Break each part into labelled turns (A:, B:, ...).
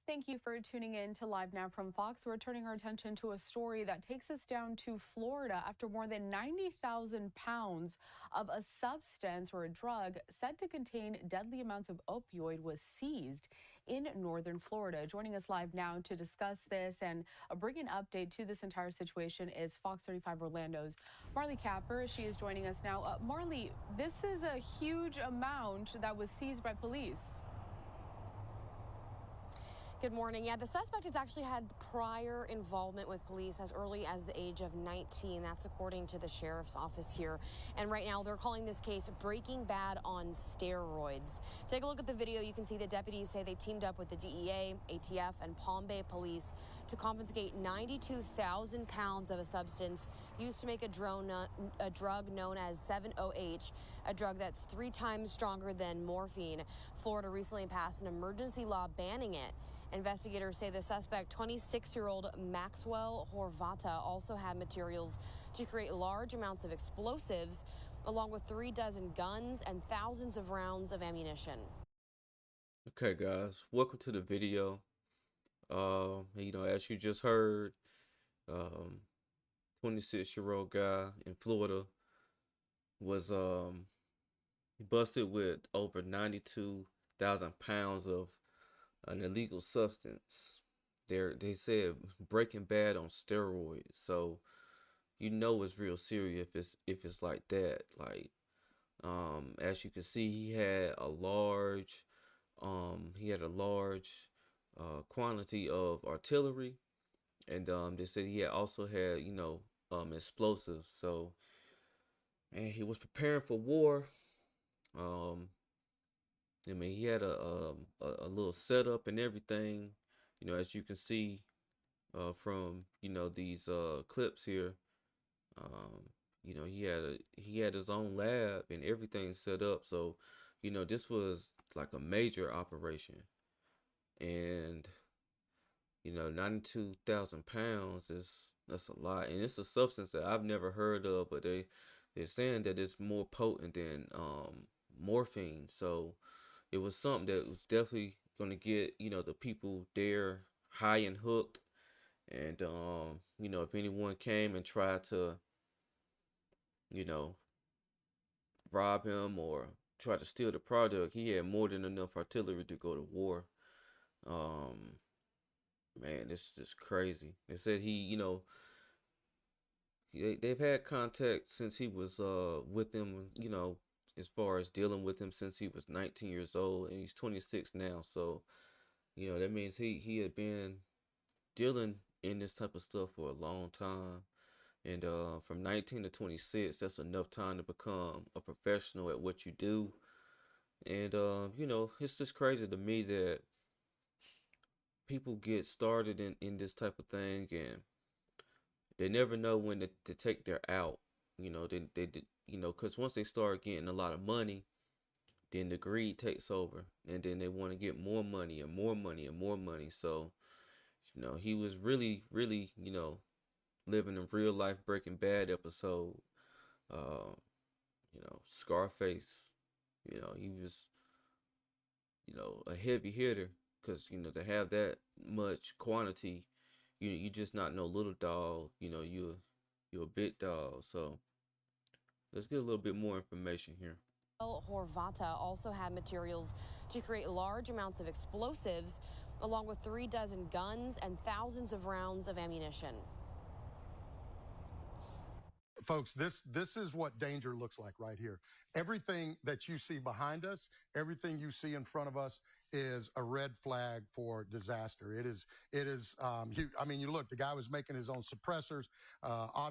A: Thank you for tuning in to Live Now from Fox. We're turning our attention to a story that takes us down to Florida after more than 90,000 pounds of a substance or a drug said to contain deadly amounts of opioid was seized in northern Florida. Joining us live now to discuss this and bring an update to this entire situation is Fox 35 Orlando's Marley Capper. She is joining us now. Marley, this is a huge amount that was seized by police.
B: Good morning. Yeah, the suspect has actually had prior involvement with police as early as the age of 19. That's according to the sheriff's office here. And right now they're calling this case Breaking Bad on steroids. Take a look at the video. You can see the deputies say they teamed up with the DEA, ATF, and Palm Bay police to confiscate 92,000 pounds of a substance used to make a drug known as 7-OH, a drug that's 3 times stronger than morphine. Florida recently passed an emergency law banning it. Investigators say the suspect, 26-year-old Maxwell Horvata, also had materials to create large amounts of explosives, along with 3 dozen guns and thousands of rounds of ammunition.
C: Okay, guys, welcome to the video. As you just heard, 26-year-old guy in Florida was busted with over 92,000 pounds of an illegal substance. They said Breaking Bad on steroids, so it's real serious if it's like that. Like, as you can see, he had a large quantity of artillery, and they said he also had explosives. So, and he was preparing for war. He had a little setup and everything, as you can see from these clips here. He had his own lab and everything set up. So, this was like a major operation, and 92,000 pounds that's a lot, and it's a substance that I've never heard of, but they're saying that it's more potent than morphine. So it was something that was definitely going to get the people there high and hooked. And if anyone came and tried to you know rob him or try to steal the product, he had more than enough artillery to go to war. um Man, it's just crazy. They said they've had contact since he was with them, as far as dealing with him since he was 19 years old, and he's 26 now. So, that means he had been dealing in this type of stuff for a long time. And from 19 to 26, that's enough time to become a professional at what you do. And it's just crazy to me that people get started in this type of thing, and they never know when to take their out. Because once they start getting a lot of money, then the greed takes over, and then they want to get more money and more money and more money. So, he was really, really, living a real life Breaking Bad episode. Uh, Scarface, he was, a heavy hitter, because, to have that much quantity, you just not no little dog. You're a big dog. So let's get a little bit more information here.
B: Horvata also had materials to create large amounts of explosives, along with 3 dozen guns and thousands of rounds of ammunition.
D: Folks, this is what danger looks like right here. Everything that you see behind us, everything you see in front of us is a red flag for disaster. It is. You look, the guy was making his own suppressors,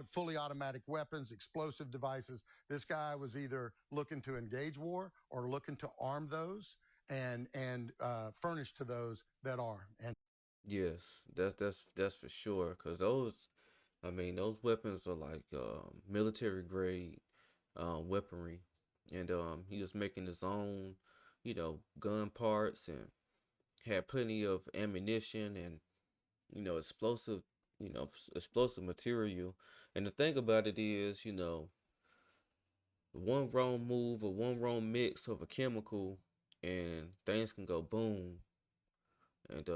D: fully automatic weapons, explosive devices. This guy was either looking to engage war or looking to arm those and furnish to those that are. And
C: Yes, that's for sure. Cause those weapons are like military grade weaponry, and he was making his own, gun parts, and had plenty of ammunition and explosive, explosive material. And the thing about it is, one wrong move or one wrong mix of a chemical, and things can go boom. And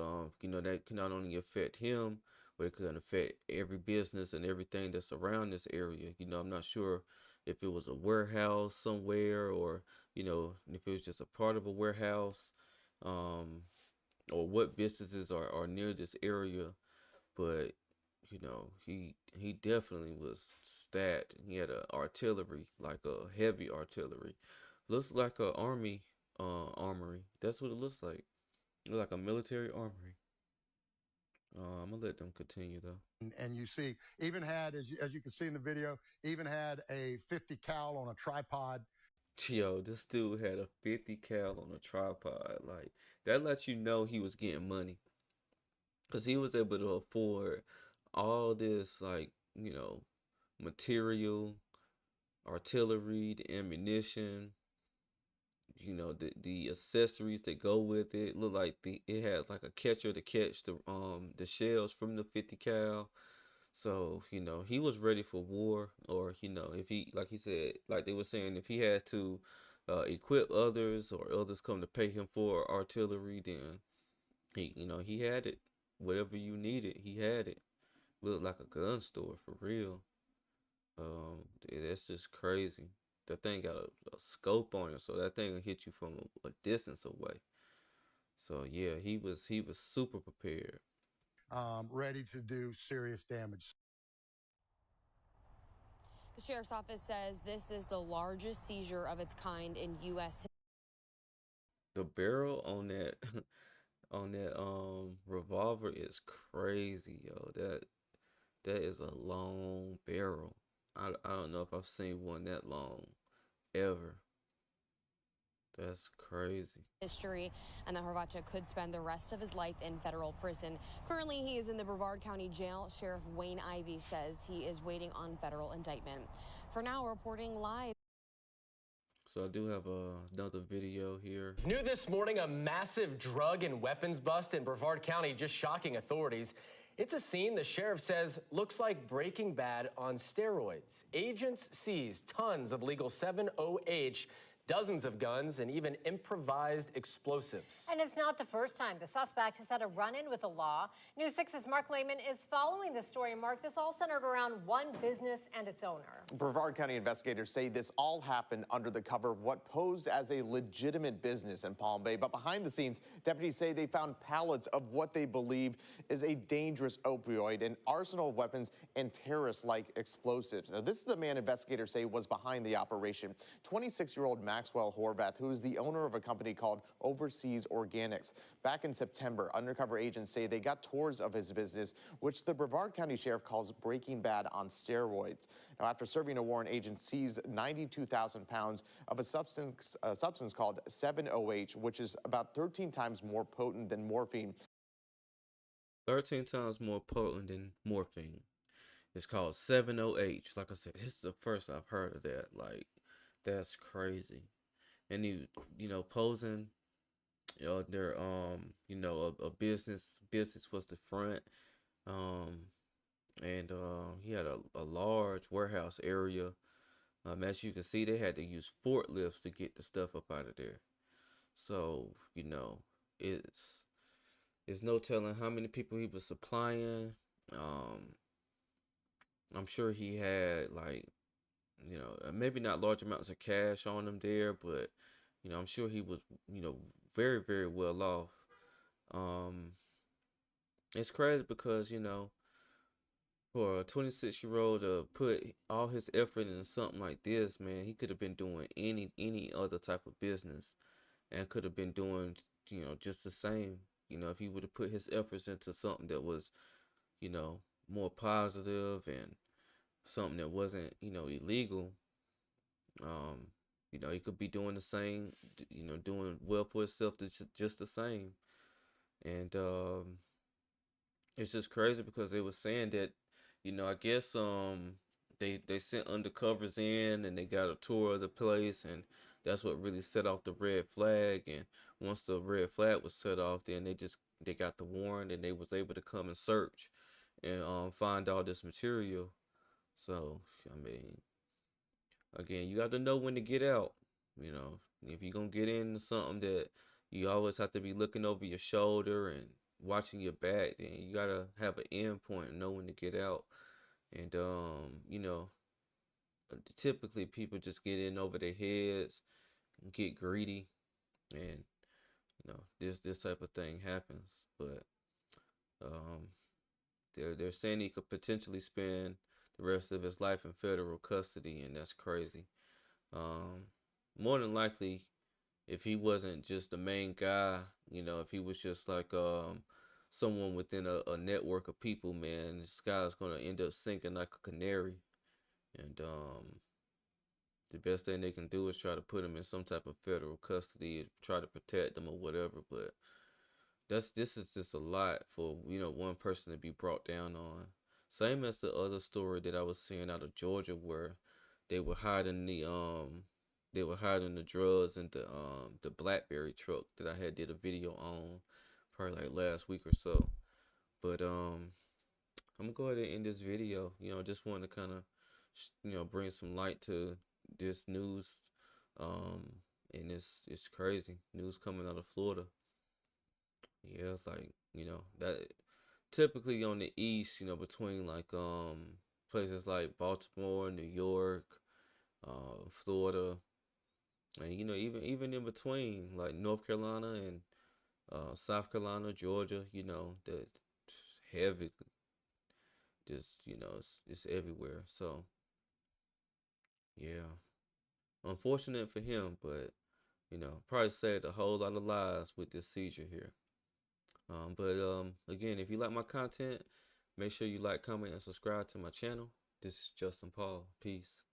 C: you know, that can not only affect him, but it could affect every business and everything that's around this area. You know, I'm not sure if it was a warehouse somewhere, or you know, if it was just a part of a warehouse, um, or what businesses are near this area. But you know, he definitely was stat. He had a artillery, like a heavy artillery. Looks like a army armory. That's what it looks like. Like a military armory. I'm gonna let them continue though.
D: And you see, even had, as you can see in the video, even had a 50 cal on a tripod.
C: Yo, this dude had a 50 cal on a tripod. Like that lets you know he was getting money, cause he was able to afford all this, like you know, material, artillery, the ammunition, you know, the accessories that go with it. Look like it had like a catcher to catch the shells from the 50 cal. So, you know, he was ready for war, or, you know, if he, like he said, like they were saying, if he had to equip others, or others come to pay him for artillery, then he, you know, he had it. Whatever you needed, he had it. Looked like a gun store for real. That's just crazy. That thing got a scope on it, so that thing will hit you from a distance away. So yeah, he was super prepared.
D: Ready to do serious damage.
B: The sheriff's office says this is the largest seizure of its kind in U.S. history.
C: The barrel on that on that revolver is crazy, yo. That is a long barrel. I don't know if I've seen one that long ever. That's crazy.
B: And that Hrvatia could spend the rest of his life in federal prison. Currently, he is in the Brevard County Jail. Sheriff Wayne Ivey says he is waiting on federal indictment. For now, reporting live.
C: So I do have another video here.
E: New this morning, a massive drug and weapons bust in Brevard County, just shocking authorities. It's a scene the sheriff says looks like Breaking Bad on steroids. Agents seized tons of legal 7-0H, dozens of guns, and even improvised explosives.
F: And it's not the first time the suspect has had a run-in with the law. News 6's Mark Lehman is following this story. Mark, this all centered around one business and its owner.
G: Brevard County investigators say this all happened under the cover of what posed as a legitimate business in Palm Bay. But behind the scenes, deputies say they found pallets of what they believe is a dangerous opioid, an arsenal of weapons, and terrorist-like explosives. Now, this is the man investigators say was behind the operation. 26-year-old Maxwell Horvath, who is the owner of a company called Overseas Organics. Back in September, undercover agents say they got tours of his business, which the Brevard County Sheriff calls Breaking Bad on steroids. Now, after serving a warrant, agents seized 92,000 pounds of a substance called 7-OH, which is about 13 times more potent than morphine.
C: 13 times more potent than morphine. It's called 7-OH. Like I said, this is the first I've heard of that. Like, that's crazy. And you know, posing, you know, their you know, a business was the front. And he had a large warehouse area. As you can see, they had to use forklifts to get the stuff up out of there. So, you know, it's no telling how many people he was supplying. I'm sure he had, like, you know, maybe not large amounts of cash on him there, but you know, I'm sure he was, you know, very, very well off. Um, it's crazy because, you know, for a 26-year-old to put all his effort into something like this, man, he could have been doing any other type of business, and could have been doing, you know, just the same. You know, if he would have put his efforts into something that was, you know, more positive, and something that wasn't, you know, illegal, um, you know, he could be doing the same, you know, doing well for himself, just the same. And it's just crazy because they were saying that, you know, I guess they sent undercovers in, and they got a tour of the place, and that's what really set off the red flag. And once the red flag was set off, then they got the warrant, and they was able to come and search and find all this material. So I mean, again, you got to know when to get out. You know, if you're gonna get into something that you always have to be looking over your shoulder and watching your back. And you gotta have an end point and know when to get out. And typically people just get in over their heads and get greedy, and this type of thing happens. But um, they're saying he could potentially spend the rest of his life in federal custody, and that's crazy. Um, More than likely, if he wasn't just the main guy, if he was just like someone within a network of people, man, this guy's gonna end up sinking like a canary. And the best thing they can do is try to put him in some type of federal custody, try to protect him or whatever. But this is just a lot for one person to be brought down on. Same as the other story that I was seeing out of Georgia, where they were hiding the drugs in the BlackBerry truck that I had did a video on probably like last week or so. But I'm gonna go ahead and end this video. Just wanted to kind of bring some light to this news. And it's crazy news coming out of Florida. Yeah, it's like, that typically on the east, between like places like Baltimore, New York, Florida, and even in between like North Carolina and South Carolina, Georgia, that heavy, just it's everywhere. So yeah, unfortunate for him, but probably saved a whole lot of lives with this seizure here. But again, if you like my content, make sure you like, comment, and subscribe to my channel. This is Justin Paul. Peace.